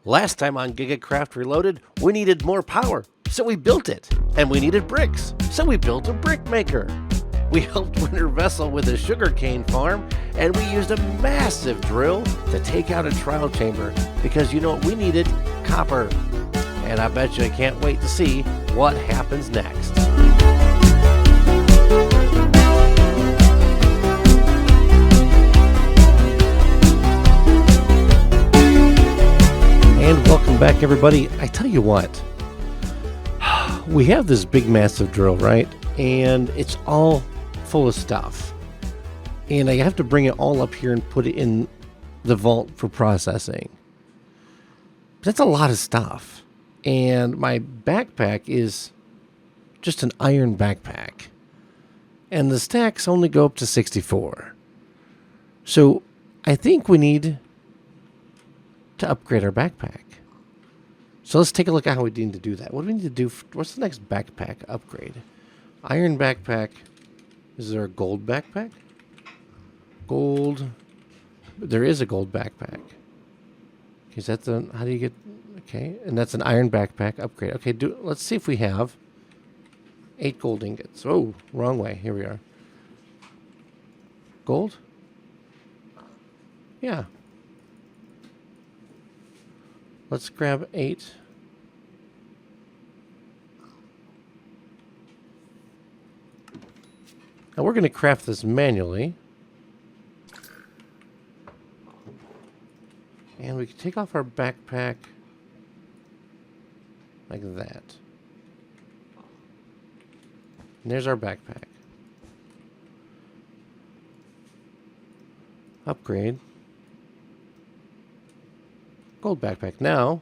Last time on GigaCraft Reloaded, we needed more power, so we built it. And we needed bricks, so we built a brick maker. We helped Winter Vessel with a sugarcane farm, and we used a massive drill to take out a trial chamber, because you know what we needed? Copper. And I bet you I can't wait to see what happens next. And welcome back, everybody. I tell you what, we have this big massive drill, right? And it's all full of stuff. And I have to bring it all up here and put it in the vault for processing. That's a lot of stuff. And my backpack is just an iron backpack. And the stacks only go up to 64. So I think we need to upgrade our backpack. So let's take a look at how we need to do that. What do we need to do? What's the next backpack upgrade? Iron backpack. Is there a gold backpack? Gold. There is a gold backpack. Is that the, how do you get, okay. And that's an iron backpack upgrade. Okay, let's see if we have 8 gold ingots. Oh, wrong way. Here we are. Gold? Yeah. Let's grab 8. Now we're going to craft this manually. And we can take off our backpack like that. And there's our backpack. Upgrade. Gold backpack. Now,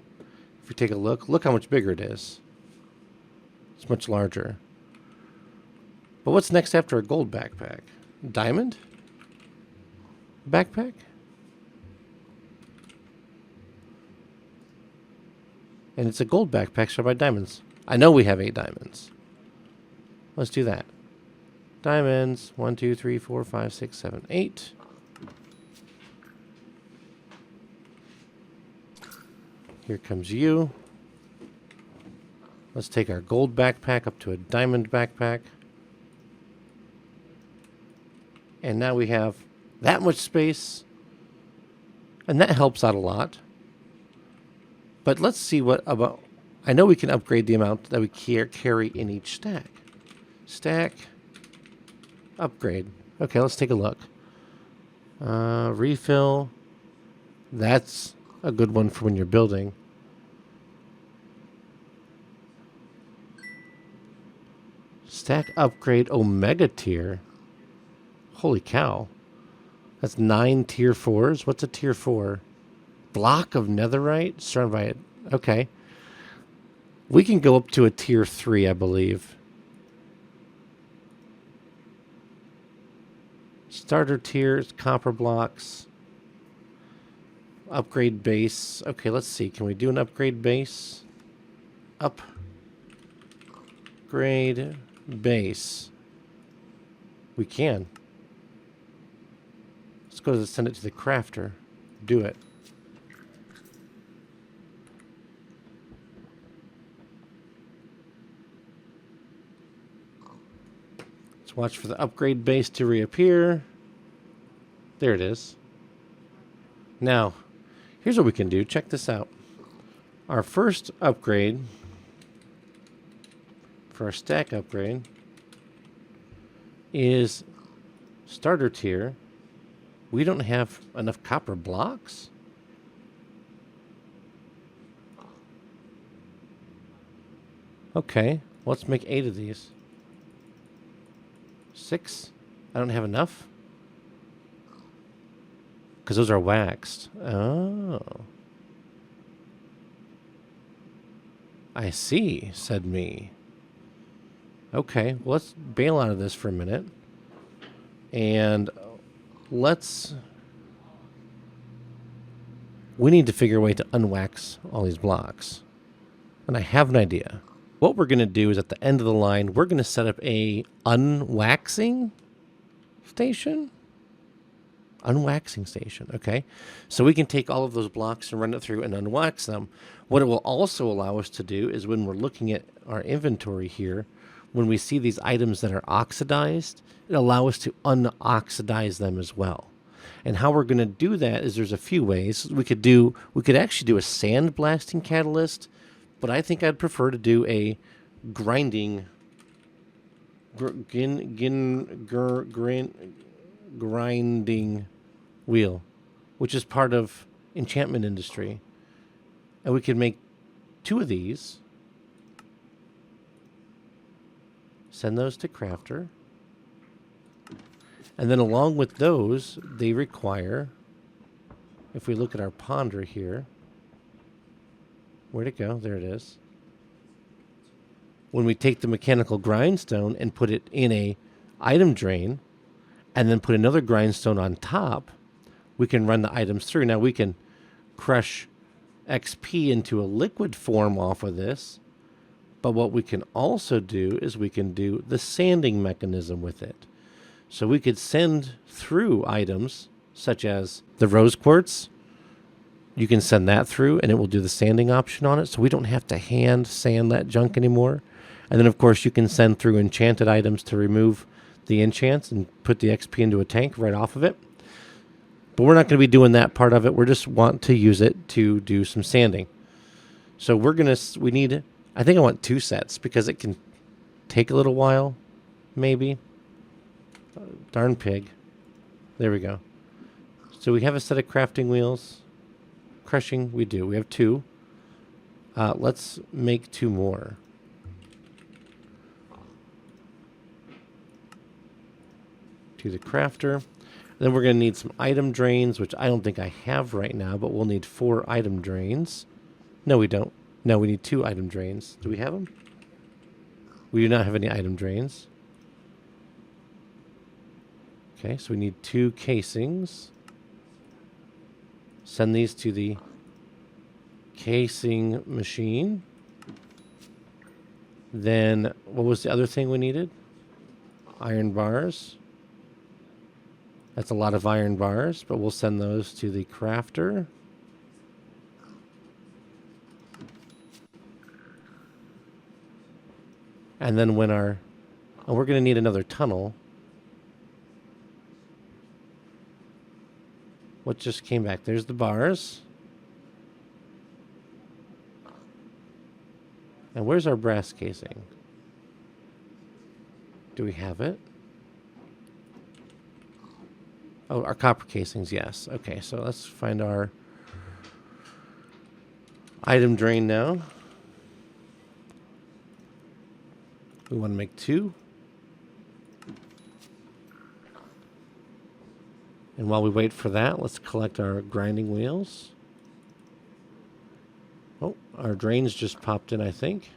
if we take a look how much bigger it is. It's much larger. But what's next after a gold backpack? Diamond backpack? And it's a gold backpack surrounded by diamonds. I know we have 8 diamonds. Let's do that. Diamonds. 1, 2, 3, 4, 5, 6, 7, 8. Here comes you. Let's take our gold backpack up to a diamond backpack. And now we have that much space. And that helps out a lot. But let's see what about... I know we can upgrade the amount that we carry in each stack. Stack. Upgrade. Okay, let's take a look. Refill. That's a good one for when you're building. Stack upgrade Omega tier. Holy cow. That's 9 tier 4s. What's a tier 4? Block of netherite surrounded by it. Okay. We can go up to a tier 3, I believe. Starter tiers, copper blocks. Upgrade base. Okay, let's see. Can we do an upgrade base? Upgrade base. We can. Let's go to send it to the crafter. Do it. Let's watch for the upgrade base to reappear. There it is. Now, here's what we can do. Check this out. Our first upgrade for our stack upgrade is starter tier. We don't have enough copper blocks. Okay, let's make 8 of these. 6. I don't have enough. Because those are waxed. Oh. I see, said me. Okay, well, let's bail out of this for a minute. And we need to figure a way to unwax all these blocks. And I have an idea. What we're going to do is at the end of the line, we're going to set up a unwaxing station. Unwaxing station. Okay. So we can take all of those blocks and run it through and unwax them. What it will also allow us to do is when we're looking at our inventory here, when we see these items that are oxidized, it allows us to unoxidize them as well. And how we're going to do that is there's a few ways. We could actually do a sandblasting catalyst, but I think I'd prefer to do a grinding grinding wheel, which is part of enchantment industry. And we could make 2 of these, send those to crafter, and then along with those, they require, if we look at our ponder here, where'd it go? There it is. When we take the mechanical grindstone and put it in a item drain, and then put another grindstone on top, we can run the items through. Now we can crush XP into a liquid form off of this, but what we can also do is we can do the sanding mechanism with it. So we could send through items such as the rose quartz. You can send that through and it will do the sanding option on it, so we don't have to hand sand that junk anymore. And then of course you can send through enchanted items to remove the enchants and put the XP into a tank right off of it. But we're not going to be doing that part of it. We're just want to use it to do some sanding. So we need, I think I want 2 sets because it can take a little while, maybe. Darn pig. There we go. So we have a set of crafting wheels. Crushing, we do. We have 2. Let's make 2 more. To the crafter. Then we're going to need some item drains, which I don't think I have right now, but we'll need 4 item drains. No, we don't. No, we need 2 item drains. Do we have them? We do not have any item drains. Okay, so we need 2 casings. Send these to the casing machine. Then, what was the other thing we needed? Iron bars. That's a lot of iron bars, but we'll send those to the crafter. And then when we're going to need another tunnel. What just came back? There's the bars. And where's our brass casing? Do we have it? Oh, our copper casings, yes. Okay, so let's find our item drain now. We want to make 2. And while we wait for that, let's collect our grinding wheels. Oh, our drains just popped in, I think.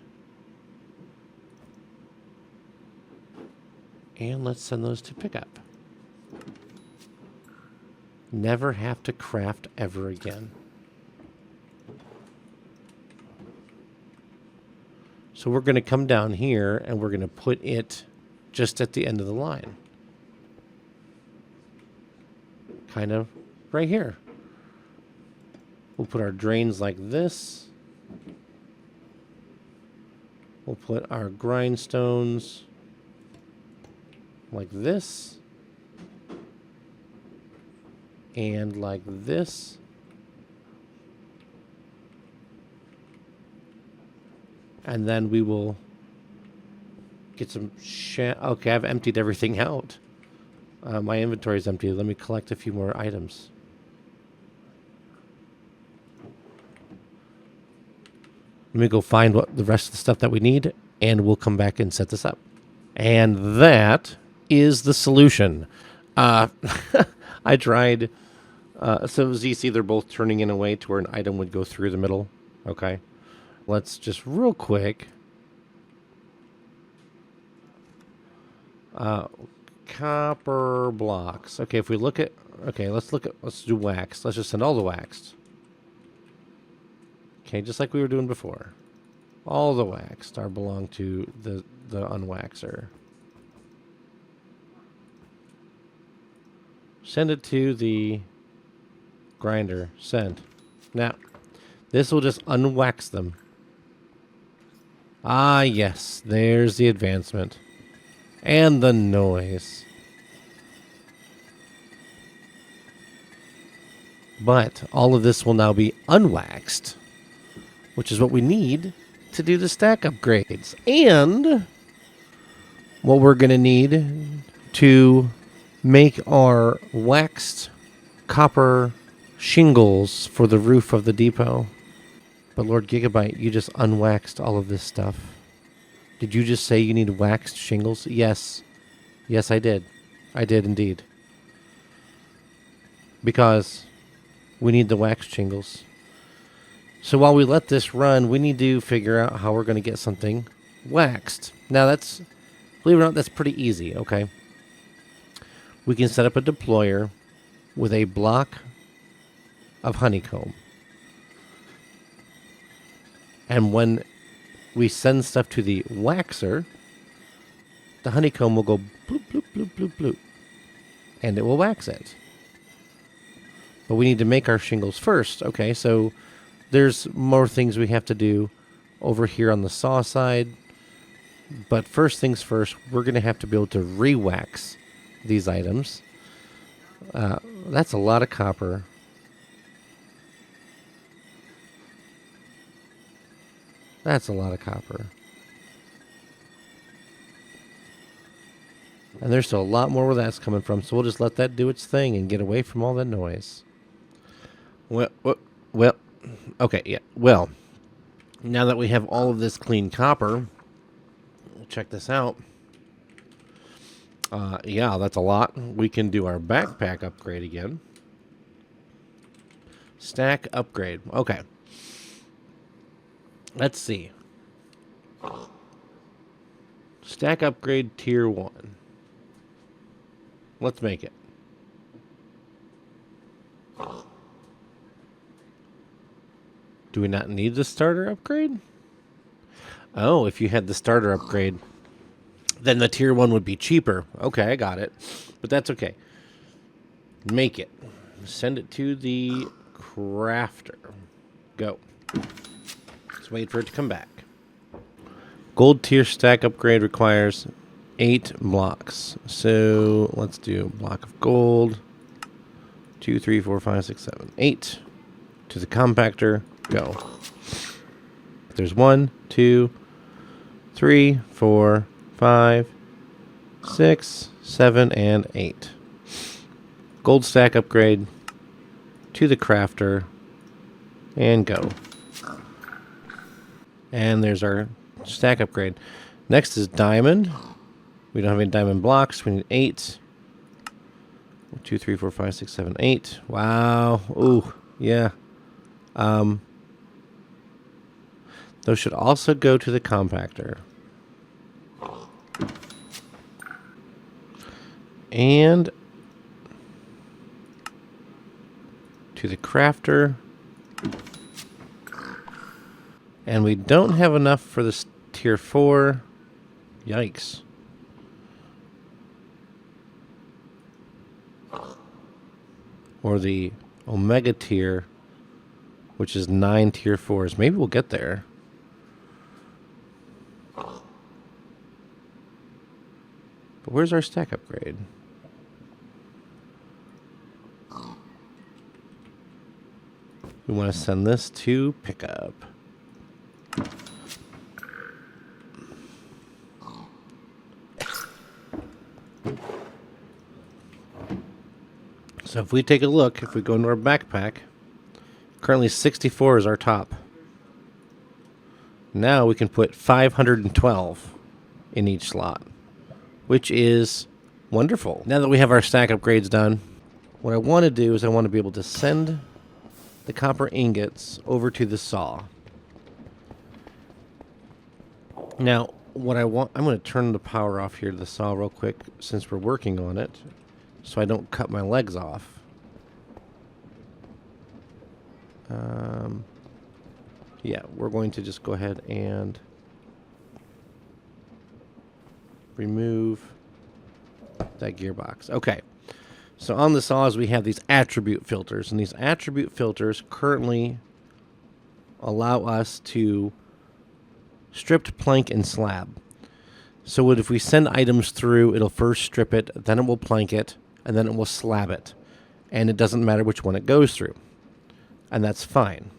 And let's send those to pickup. Never have to craft ever again. So we're going to come down here and we're going to put it just at the end of the line. Kind of right here. We'll put our drains like this. We'll put our grindstones like this. And like this. And then we will get some okay, I've emptied everything out. My inventory is empty. Let me collect a few more items. Let me go find what the rest of the stuff that we need, and we'll come back and set this up. And that is the solution. I tried. So as you see, they're both turning in a way to where an item would go through the middle. Okay. Let's just real quick. Copper blocks. Okay, if we look at... Okay, let's do wax. Let's just send all the waxed. Okay, just like we were doing before. All the waxed are belong to the unwaxer. Send it to the grinder. Send. Now, this will just unwax them. Ah, yes. There's the advancement. And the noise. But all of this will now be unwaxed, which is what we need to do the stack upgrades. And what we're going to need to make our waxed copper shingles for the roof of the depot. But Lord Gigabyte, you just unwaxed all of this stuff. Did you just say you need waxed shingles? Yes. Yes, I did. I did indeed. Because we need the waxed shingles. So while we let this run, we need to figure out how we're going to get something waxed. Now that's, believe it or not, that's pretty easy, okay? We can set up a deployer with a block of honeycomb. And when we send stuff to the waxer, the honeycomb will go bloop, bloop, bloop, bloop, bloop. And it will wax it. But we need to make our shingles first. Okay, so there's more things we have to do over here on the saw side. But first things first, we're going to have to be able to re-wax these items. That's a lot of copper. That's a lot of copper. And there's still a lot more where that's coming from, so we'll just let that do its thing and get away from all that noise. Well, okay, yeah. Well, now that we have all of this clean copper, check this out. Yeah, that's a lot. We can do our backpack upgrade again. Stack upgrade. Okay. Let's see. Stack upgrade tier 1. Let's make it. Do we not need the starter upgrade? Oh, if you had the starter upgrade, then the tier 1 would be cheaper. Okay, I got it. But that's okay. Make it. Send it to the crafter. Go. Let's wait for it to come back. Gold tier stack upgrade requires 8 blocks. So let's do a block of gold. 2, 3, 4, 5, 6, 7, 8. To the compactor. Go. There's 1, 2, 3, 4, 5, 6, 7, and 8. Gold stack upgrade to the crafter and go. And there's our stack upgrade. Next is diamond. We don't have any diamond blocks. We need 8. 1, 2, 3, 4, 5, 6, 7, 8. Wow. Ooh, yeah. Those should also go to the compactor. And to the crafter. And we don't have enough for this tier 4. Yikes. Or the Omega tier, which is 9 tier 4s. Maybe we'll get there. But where's our stack upgrade? We want to send this to pickup. So if we take a look, if we go into our backpack, currently 64 is our top. Now we can put 512 in each slot, which is wonderful. Now that we have our stack upgrades done, what I want to do is I want to be able to send the copper ingots over to the saw. Now, what I want, I'm going to turn the power off here to the saw real quick since we're working on it, so I don't cut my legs off. Yeah, we're going to just go ahead and remove that gearbox. Okay, So on the saws, we have these attribute filters, and these attribute filters currently allow us to strip, plank, and slab. So if we send items through, it'll first strip it, then it will plank it, and then it will slab it. And it doesn't matter which one it goes through. And that's fine.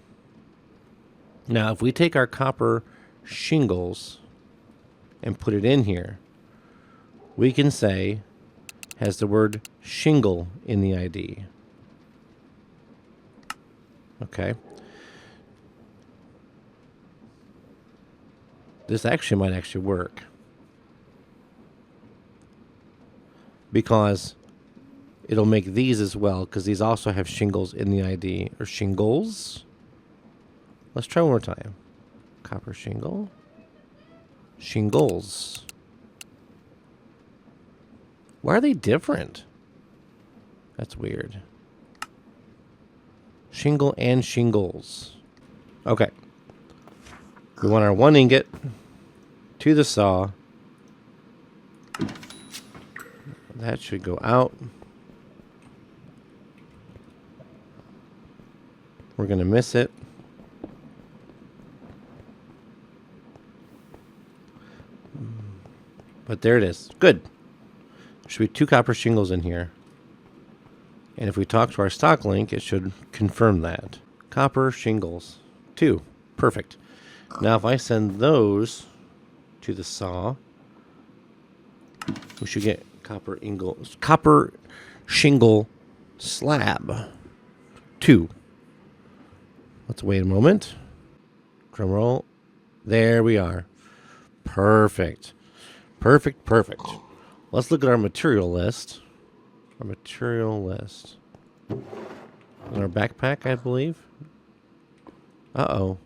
Now, if we take our copper shingles and put it in here, we can say, has the word shingle in the ID. Okay. This might actually work. Because it'll make these as well, because these also have shingles in the ID. Or shingles. Let's try one more time. Copper shingle. Shingles. Why are they different? That's weird. Shingle and shingles. Okay. We want our 1 ingot to the saw. That should go out. We're going to miss it. But there it is. Good. There should be 2 copper shingles in here. And if we talk to our stock link, it should confirm that. Copper shingles. 2. Perfect. Now if I send those to the saw, we should get copper shingle slab 2. Let's wait a moment. Drum roll. There we are. Perfect. Perfect, perfect. Let's look at our material list. Our material list. In our backpack, I believe. Uh-oh.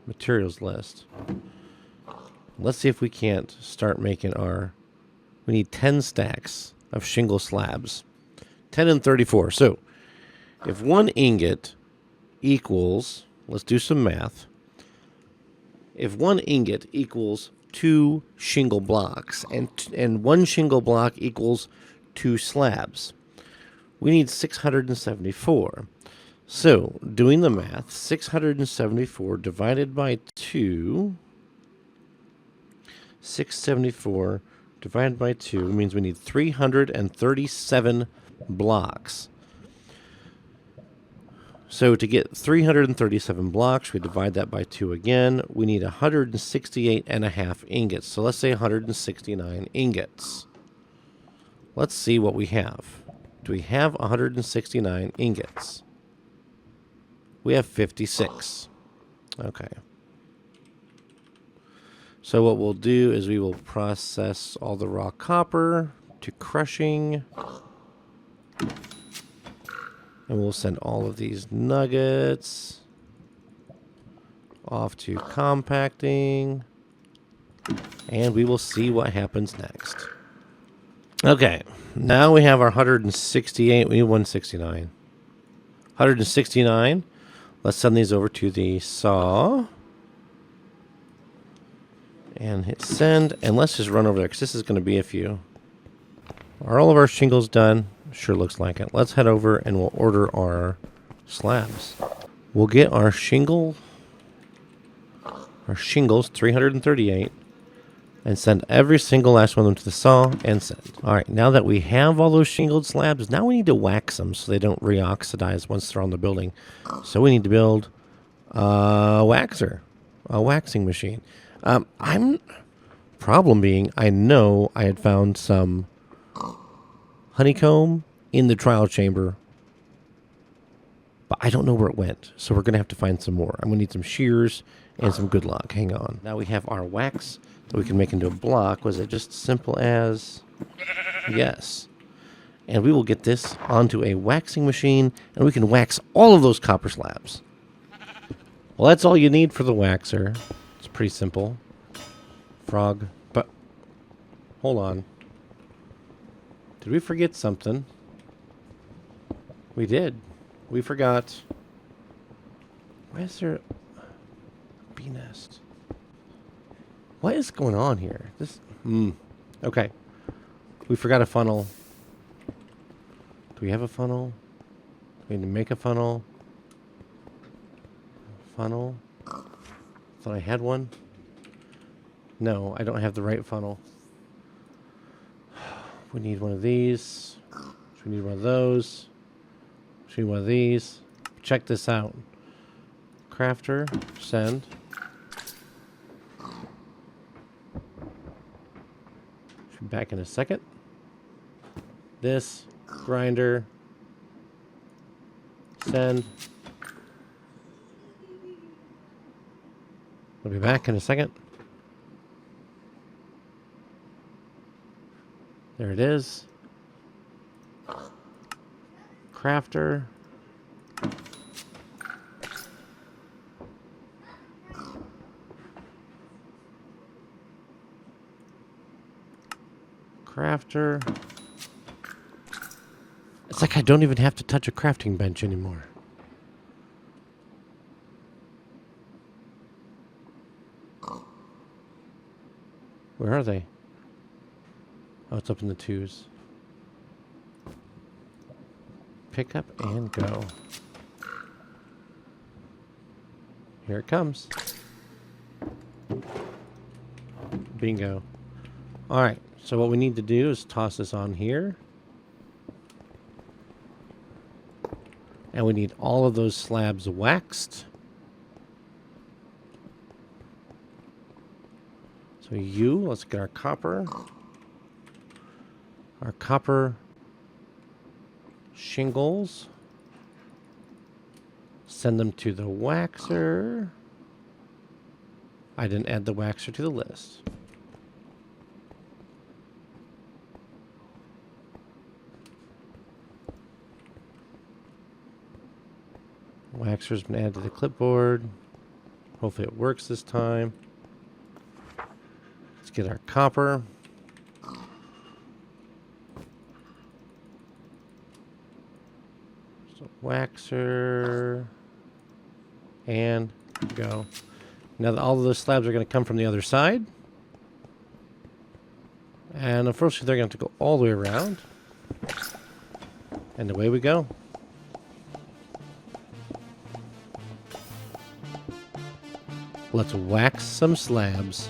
Materials list. Let's see if we can't start making we need 10 stacks of shingle slabs. 10 and 34. So, if 1 ingot equals, let's do some math. If 1 ingot equals 2 shingle blocks, and 1 shingle block equals 2 slabs, we need 674. So, doing the math, 674 divided by 2, 674 divided by 2 means we need 337 blocks. So to get 337 blocks, we divide that by 2 again. We need 168.5 ingots. So let's say 169 ingots. Let's see what we have. Do we have 169 ingots? We have 56. Okay. So what we'll do is we will process all the raw copper to crushing. And we'll send all of these nuggets off to compacting. And we will see what happens next. Okay. Now we have our 168. We need 169. 169. Let's send these over to the saw. And hit send. And let's just run over there because this is going to be a few. Are all of our shingles done? Sure looks like it. Let's head over and we'll order our slabs. We'll get our shingles 338 and send every single last one of them to the saw and send. All right, now that we have all those shingled slabs, now we need to wax them so they don't reoxidize once they're on the building. So we need to build a waxing machine. Problem being, I know I had found some honeycomb in the trial chamber, but I don't know where it went. So we're going to have to find some more. I'm going to need some shears and some good luck. Hang on. Now we have our wax that we can make into a block. Was it just simple as? Yes. And we will get this onto a waxing machine, and we can wax all of those copper slabs. Well, that's all you need for the waxer. It's pretty simple. Frog. But, hold on. Did we forget something? We did. We forgot. Why is there a bee nest? What is going on here? Okay. We forgot a funnel. we have a funnel? We need to make a funnel. Funnel. Thought I had one. No, I don't have the right funnel. We need one of these. We need one of those. We need one of these. Check this out. Crafter, send. Should be back in a second. This, grinder, send. We'll be back in a second. There it is. Crafter. Crafter. It's like I don't even have to touch a crafting bench anymore. Where are they? Oh, it's up in the twos. Pick up and go. Here it comes. Bingo. Alright, so what we need to do is toss this on here. And we need all of those slabs waxed. So let's get our copper. Our copper shingles. Send them to the waxer. I didn't add the waxer to the list. Waxer's been added to the clipboard. Hopefully it works this time. Let's get our copper. So waxer. And go. Now that all of those slabs are going to come from the other side. And unfortunately they're going to have to go all the way around. And away we go. Let's wax some slabs.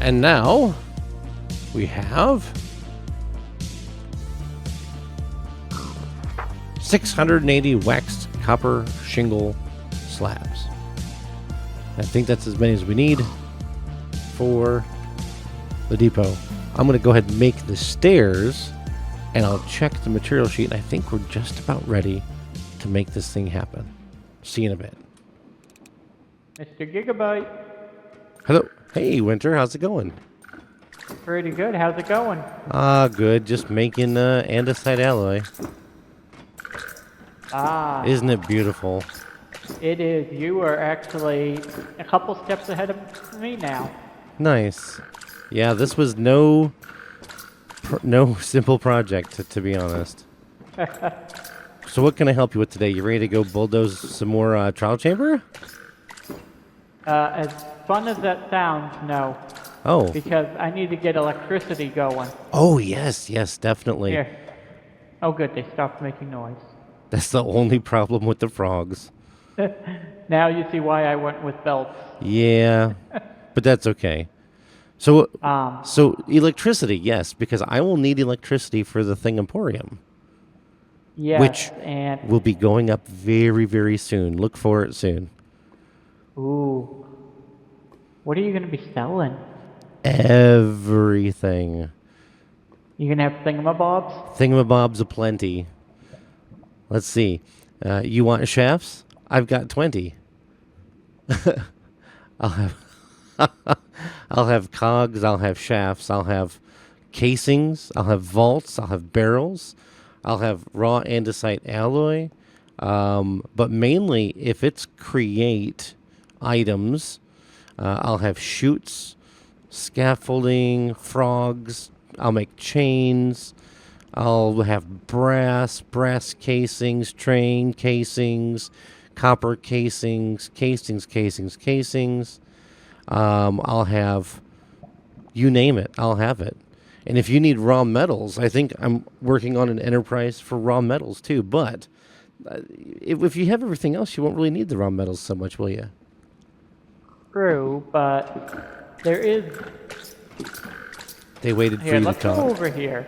And now we have 680 waxed copper shingle slabs. I think that's as many as we need for the depot. I'm going to go ahead and make the stairs, and I'll check the material sheet, and I think we're just about ready to make this thing happen. See you in a bit. Mr. Gigabyte. Hello. Hey, Winter. How's it going? Pretty good. How's it going? Good. Just making andesite alloy. Isn't it beautiful? It is. You are actually a couple steps ahead of me now. Nice. Yeah, this was no simple project, to be honest. So what can I help you with today? You ready to go bulldoze some more trial chamber? As fun as that sounds, no. Oh. Because I need to get electricity going. Oh, yes, definitely. Here. Oh, good. They stopped making noise. That's the only problem with the frogs. Now you see why I went with belts. Yeah. but that's okay. So, Um, so electricity, yes, because I will need electricity for the Thing Emporium, which yes, and will be going up very, very soon. Look for it soon. ooh, what are you gonna be selling? Everything. You gonna have thingamabobs? Thingamabobs aplenty. Let's see. You want shafts? I've got 20. I'll have I'll have cogs, I'll have shafts, I'll have casings, I'll have vaults, I'll have barrels, I'll have raw andesite alloy. But mainly, if it's create items, I'll have chutes, scaffolding, frogs. I'll make chains. I'll have brass casings, train casings, copper casings. I'll have, you name it, I'll have it. And if you need raw metals, I think I'm working on an enterprise for raw metals too. But if you have everything else, you won't really need the raw metals so much, will you? True, but there is. They waited for Here, you to let's go talk. over here.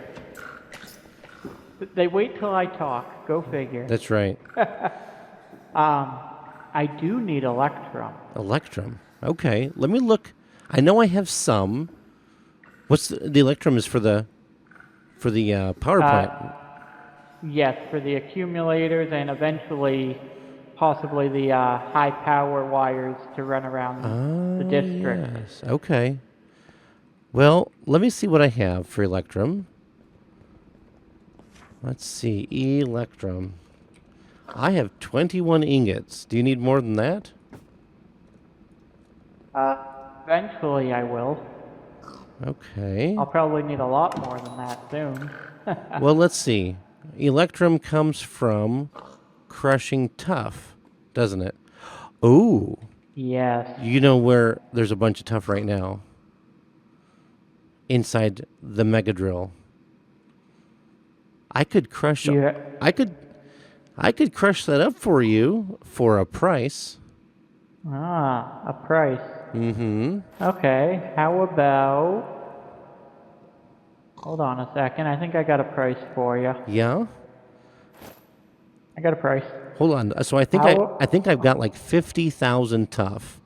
They wait till I talk. Go figure. That's right. I do need Electrum. Electrum. Okay, let me look. I know I have some. What's the Electrum is for the power plant? Yes, for the accumulators and eventually, possibly the high power wires to run around the district. Yes. Okay. Well, let me see what I have for Electrum. Let's see, Electrum. I have 21 ingots. Do you need more than that? Eventually I will. Okay. I'll probably need a lot more than that soon. Well, let's see. Electrum comes from crushing tough, doesn't it? Oh, Yes. you know where there's a bunch of tough right now? Inside the mega drill. I could crush. You, I could crush that up for you for a price. a price. Mm-hmm. Okay, how about... Hold on a second, I think I got a price for you. Yeah. I got a price. Hold on. So I think I think I've got like 50,000 tough,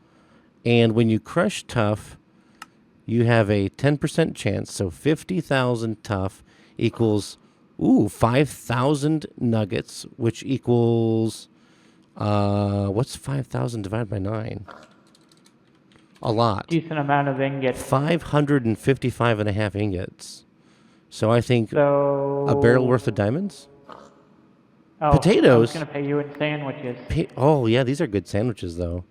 and when you crush tough, you have a 10% chance. So 50,000 tough equals 5,000 nuggets, which equals what's 5,000 divided by 9? A lot. Decent amount of ingots. 555 and a half ingots. So I think So... a barrel worth of diamonds. Oh, potatoes. I was going to pay you in sandwiches. Oh yeah, these are good sandwiches though.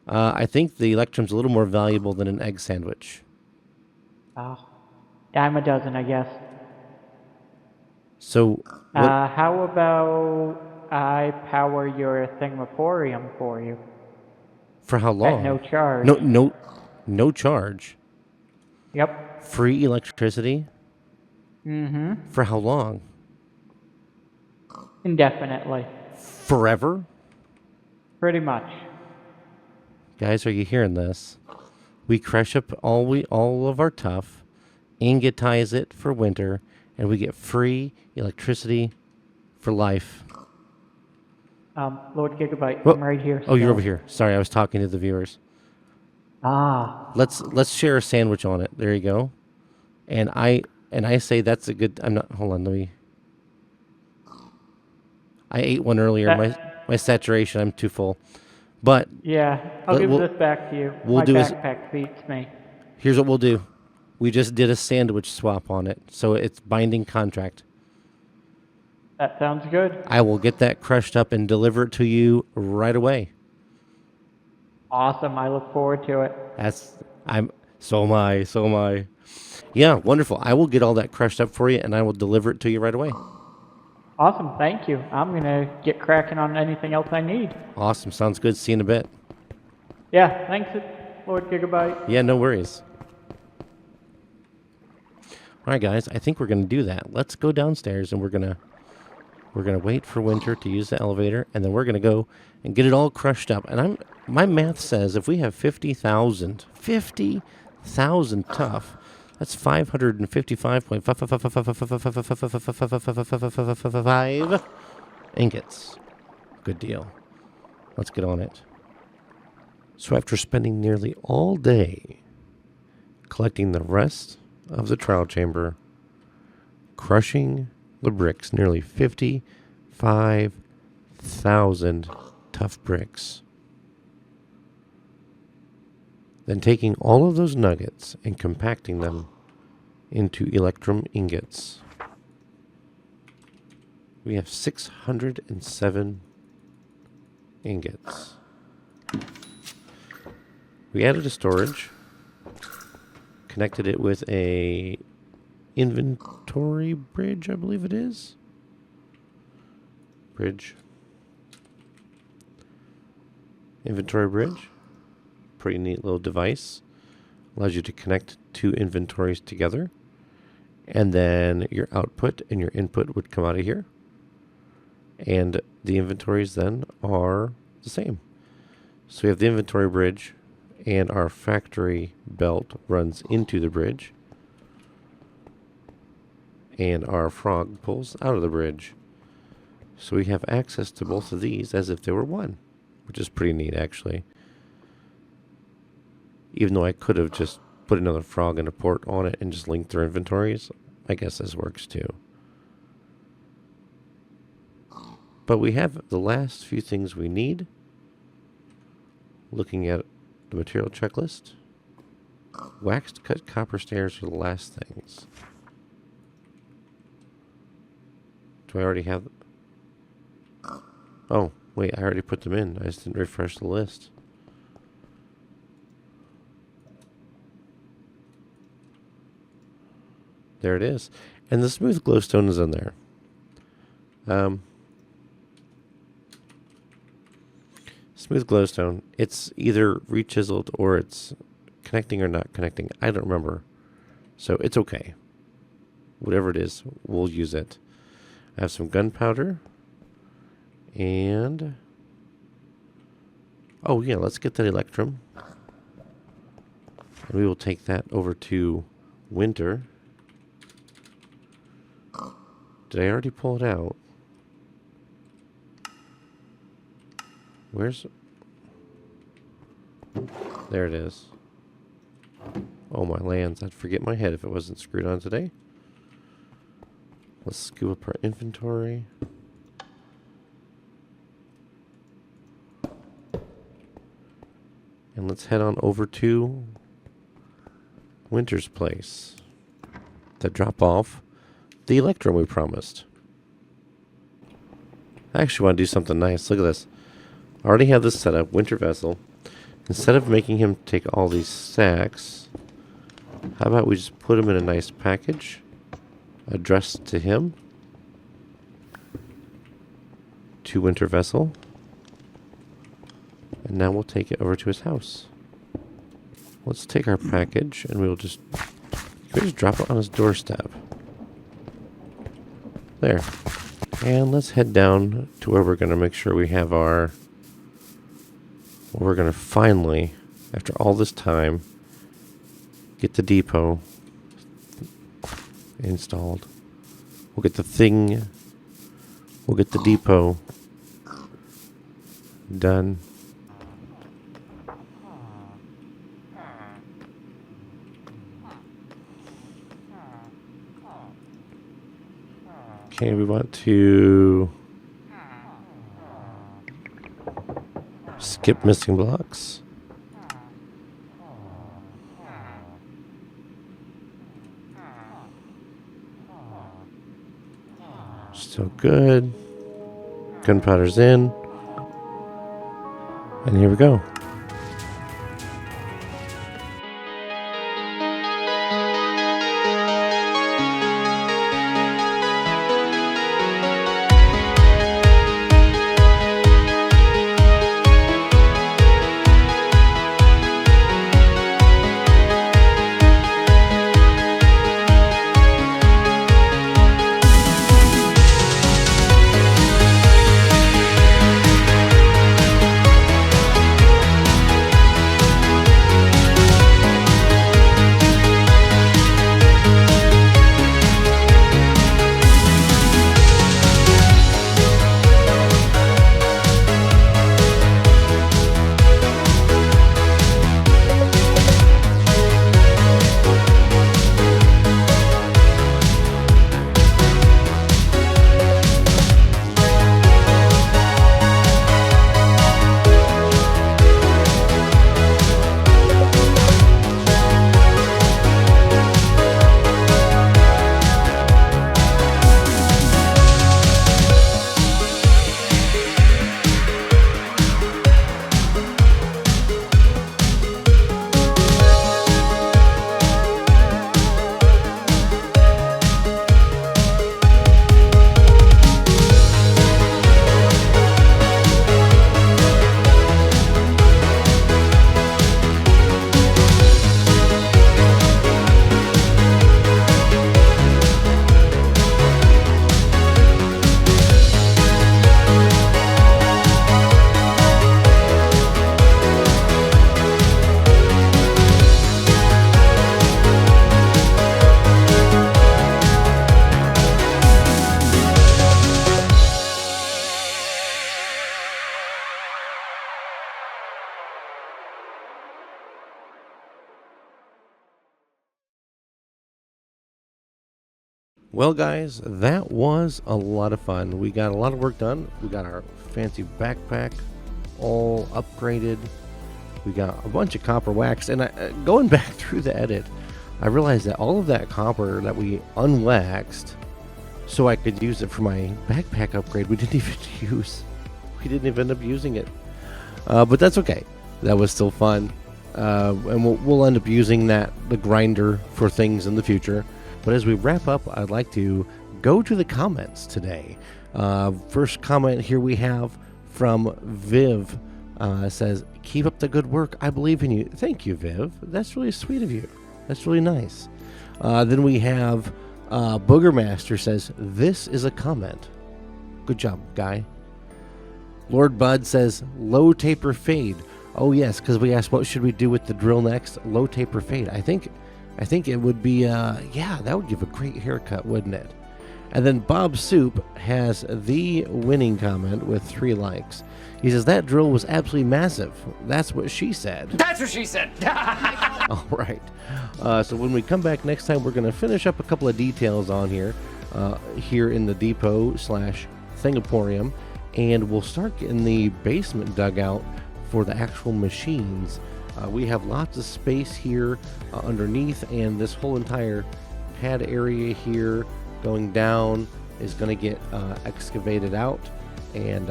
I think the Electrum's a little more valuable than an egg sandwich. Oh, dime a dozen, I guess. So what, How about I power your Thingmaporium for you? for how long? At no charge. No charge. Yep. Free electricity. Mm-hmm. For how long? Indefinitely. Forever? Pretty much. Guys, are you hearing this? We crush up all of our tough, ingotize it for winter, and we get free electricity for life. Lord Gigabyte, Whoa. I'm right here. Oh, you're still. over here. Sorry, I was talking to the viewers. Let's share a sandwich on it. There you go. And I say that's a good. I'm not. Hold on. Let me. I ate one earlier. My saturation. I'm too full. But Yeah, I'll give this back to you. We'll My do backpack beats me. Here's what we'll do. We just did a sandwich swap on it, so it's binding contract. That sounds good. I will get that crushed up and deliver it to you right away. Awesome. I look forward to it. So am I. Yeah, wonderful. I will get all that crushed up for you, and I will deliver it to you right away. Awesome. Thank you. I'm going to get cracking on anything else I need. Awesome. Sounds good. See you in a bit. Yeah. Thanks, Lord Gigabyte. Yeah, no worries. All right, guys. I think we're going to do that. Let's go downstairs, and we're gonna wait for Winter to use the elevator, and then we're going to go and get it all crushed up. And my math says if we have 50,000 tough, that's 555.5 ingots. Good deal. Let's get on it. So after spending nearly all day collecting the rest of the trial chamber, crushing the bricks, nearly 55,000 tough bricks, then taking all of those nuggets and compacting them into electrum ingots, we have 607 ingots. We added a storage, connected it with a inventory bridge, I believe it is. Bridge. Inventory bridge. Pretty neat little device. Allows you to connect two inventories together. And then your output and your input would come out of here. And the inventories then are the same. So we have the inventory bridge, and our factory belt runs into the bridge. And our frog pulls out of the bridge. So we have access to both of these as if they were one, which is pretty neat, actually. Even though I could have just put another frog and a port on it and just linked their inventories, I guess this works too. But we have the last few things we need. Looking at the material checklist, waxed cut copper stairs are the last things. Do I already have... Oh, wait, I already put them in. I just didn't refresh the list. There it is. And the smooth glowstone is in there. Smooth glowstone, it's either re-chiseled or it's connecting or not connecting. I don't remember. So it's okay. Whatever it is, we'll use it. I have some gunpowder. And... oh yeah, let's get that electrum. And we will take that over to Winter. Did I already pull it out? Where's... there it is. Oh my lands, I'd forget my head if it wasn't screwed on today. Let's scoop up our inventory. And let's head on over to Winter's place to drop off the electrum we promised. I actually want to do something nice. Look at this. I already have this set up, Winter Vessel. Instead of making him take all these sacks, how about we just put him in a nice package addressed to him, to Winter Vessel, and now we'll take it over to his house. Let's take our package and we'll just drop it on his doorstep. There. And let's head down to where we're going to make sure we have our... we're going to finally, after all this time, get the depot installed. We'll get the thing... we'll get the depot done. Okay, we want to skip missing blocks. Still good. Gunpowder's in. And here we go. Well, guys, that was a lot of fun. We got a lot of work done. We got our fancy backpack all upgraded. We got a bunch of copper wax. And going back through the edit, I realized that all of that copper that we unwaxed so I could use it for my backpack upgrade, we didn't even use. We didn't even end up using it. But that's okay. That was still fun. And we'll end up using the grinder for things in the future. But as we wrap up, I'd like to go to the comments today. First comment here we have from Viv. Says, keep up the good work. I believe in you. Thank you, Viv. That's really sweet of you. That's really nice. Then we have Booger Master says, this is a comment. Good job, guy. Lord Bud says, low taper fade. Oh, yes, because we asked what should we do with the drill next. Low taper fade. I think it would be, yeah, that would give a great haircut, wouldn't it? And then Bob Soup has the winning comment with 3 likes. He says, that drill was absolutely massive. That's what she said. That's what she said. All right. So when we come back next time, we're going to finish up a couple of details on here in the depot/Thingaporium. And we'll start getting the basement dug out for the actual machines. We have lots of space here underneath, and this whole entire pad area here going down is going to get excavated out. And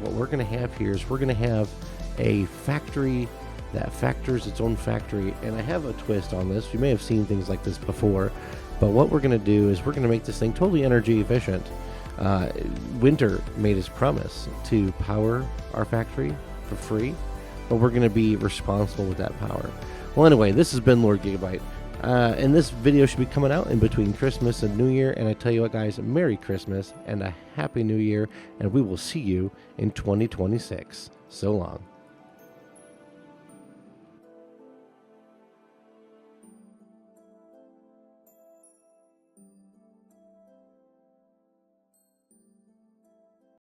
what we're going to have here is we're going to have a factory that factors its own factory. And I have a twist on this. You may have seen things like this before, but what we're going to do is we're going to make this thing totally energy efficient. Winter made his promise to power our factory for free, but we're going to be responsible with that power. Well, anyway, this has been Lord Gigabyte. And this video should be coming out in between Christmas and New Year. And I tell you what, guys, Merry Christmas and a Happy New Year. And we will see you in 2026. So long.